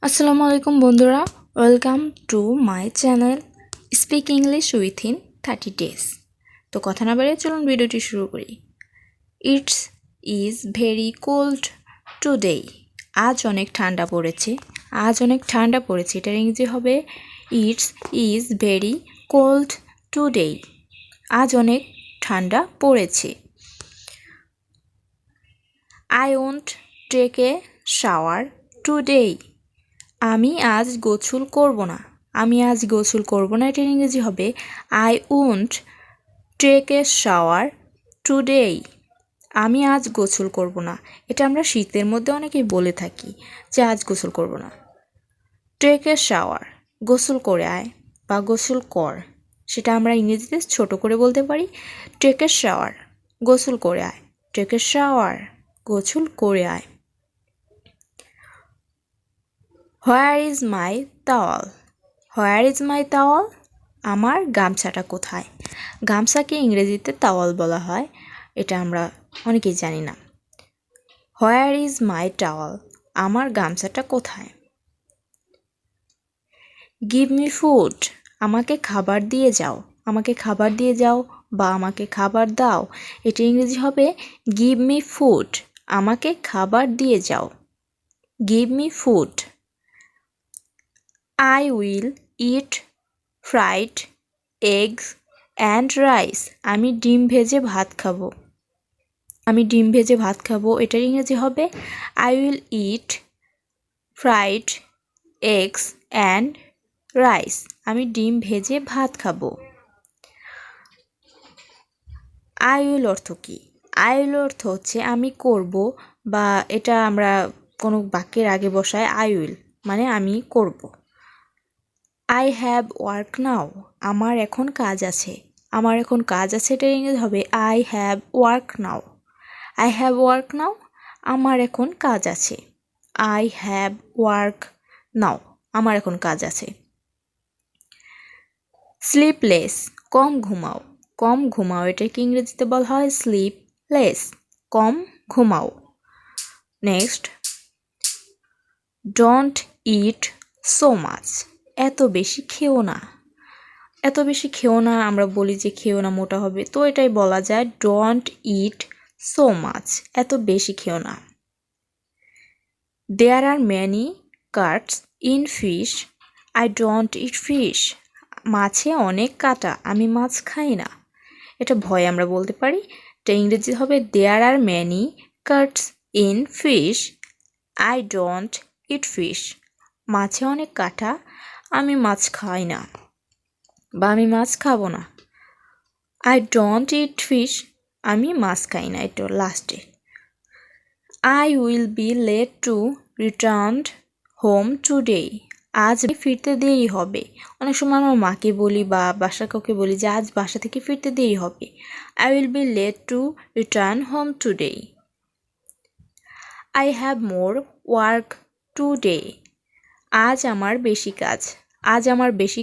আসসালামু আলাইকুম বন্ধুরা, welcome to my channel speak English within 30 days. তো কথা না বাড়িয়ে চলুন ভিডিওটি শুরু করি। It's is very cold today. আজ অনেক ঠান্ডা পড়েছে। এটার ইংরেজি হবে it's is very cold today. আজ অনেক ঠান্ডা পড়েছে। I won't take a shower today. আমি আজ গোসল করব না। এটার ইংরেজি হবে I won't take a shower today. আমি আজ গোসল করব না। এটা আমরা শীতের মধ্যে অনেকেই বলে থাকি যে আজ গোসল করব না। টেক এ শাওয়ার, গোসল করে আয় বা গোসল কর, সেটা আমরা ইংরেজিতে ছোট করে বলতে পারি টেক এ শাওয়ার, গোসল করে আয়। টেক এ শাওয়ার, গোসল করে আয়। Where is my towel? Where is my towel? আমার গামছাটা কোথায়? গামছাকে ইংরেজিতে টাওয়াল বলা হয়, এটা আমরা অনেকেই জানি না। Where is my towel? আমার গামছাটা কোথায়? গিভ মি ফুড, আমাকে খাবার দিয়ে যাও। আমাকে খাবার দিয়ে যাও বা আমাকে খাবার দাও, এটা ইংরেজি হবে গিভ মি ফুড, আমাকে খাবার দিয়ে যাও। Give me food. I will eat fried eggs and rice. আমি ডিম ভেজে ভাত খাবো। এটার ইংরেজি হবে I will eat fried eggs and rice. আমি ডিম ভেজে ভাত খাবো। I will অর্থ কি? I will অর্থ হচ্ছে আমি করব, বা এটা আমরা কোনো বাক্যের আগে বসাই I will, মানে আমি করব। I have work now. আমার এখন কাজ আছে। এটার ইংরেজি হবে I have work now. I have work now. আমার এখন কাজ আছে। I have work now. আমার এখন কাজ আছে। Sleepless, কম ঘুমাও। এটাকে ইংরেজিতে বলা হয় sleepless, কম ঘুমাও। Next, don't eat so much. এত বেশি খেও না। আমরা বলি যে খেও না, মোটা হবে, তো এটাই বলা যায় ডোন্ট ইট সো মাচ, এত বেশি খেও না। There are many cuts in fish, I don't eat fish. মাছে অনেক কাঁটা, আমি মাছ খাই না। এটা ভয় আমরা বলতে পারি, এটা ইংরেজি হবে there are many cuts in fish, I don't eat fish. মাছে অনেক কাঁটা, আমি মাছ খাই না বা আমি মাছ খাবো না। আই ডোন্ট ইট ফিশ, আমি মাছ খাই না। এটা লাস্টে। I will be late to return home today. আজ ফিরতে দেরি হবে। অনেক সময় আমার মাকে বলি বা বাসার কাউকে বলি যে আজ বাসা থেকে ফিরতে দেরি হবে। I will be late to return home today. I have more work today. আজ আমার বেশি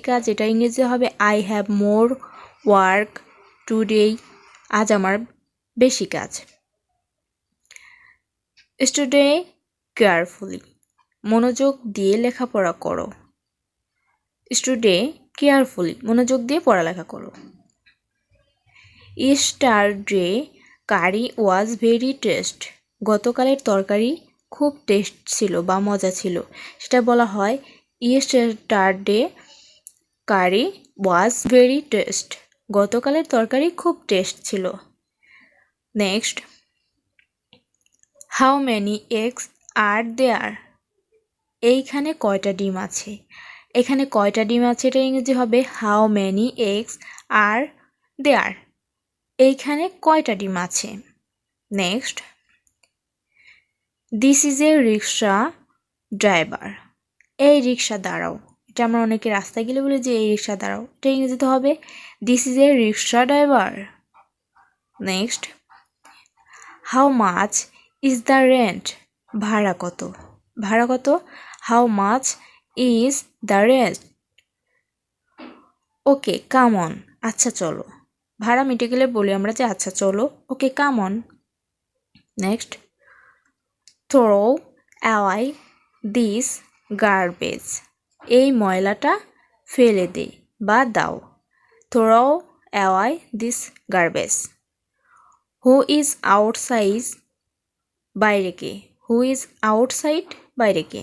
কাজ। এটা ইংরেজি হবে I have more work today. আজ আমার বেশি কাজ। স্টাডি কেয়ারফুলি, মনোযোগ দিয়ে লেখাপড়া করো। স্টাডি কেয়ারফুলি, মনোযোগ দিয়ে পড়ালেখা করো। Yesterday curry was very taste. গতকালের তরকারি খুব টেস্ট ছিল বা মজা ছিল, সেটা বলা হয় ইস্টারডে কারি ওয়াজ ভেরি টেস্ট। গতকালের তরকারি খুব টেস্ট ছিল। নেক্সট, হাউ মেনি এগস আর দেয়ার? এইখানে কয়টা ডিম আছে? এটা ইংরেজি হবে হাউ মেনি এগস আর দেয়ার। এইখানে কয়টা ডিম আছে? Next, this is a rickshaw driver. এই রিক্সা দাঁড়াও। এটা আমরা অনেকে রাস্তায় গেলে বলি যে এই রিক্সা দাঁড়াও, এটা ইংরেজিতে হবে this is a rickshaw driver. Next, how much is the rent? ভাড়া কত? How much is the rent? Okay come on, আচ্ছা চলো। ভাড়া মিটে গেলে বলি আমরা যে আচ্ছা চলো, okay come on. Next, throw away this garbage, এই ময়লাটা ফেলে দে বা দাও। Throw away this garbage. Who is outside, বাইরে কে? হু ইজ আউটসাইড, বাইরে কে?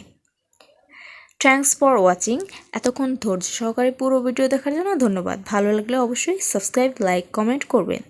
Thanks for watching. এতক্ষণ ধৈর্য সহকারে পুরো ভিডিও দেখার জন্য ধন্যবাদ। ভালো লাগলে অবশ্যই সাবস্ক্রাইব, লাইক, কমেন্ট করবেন।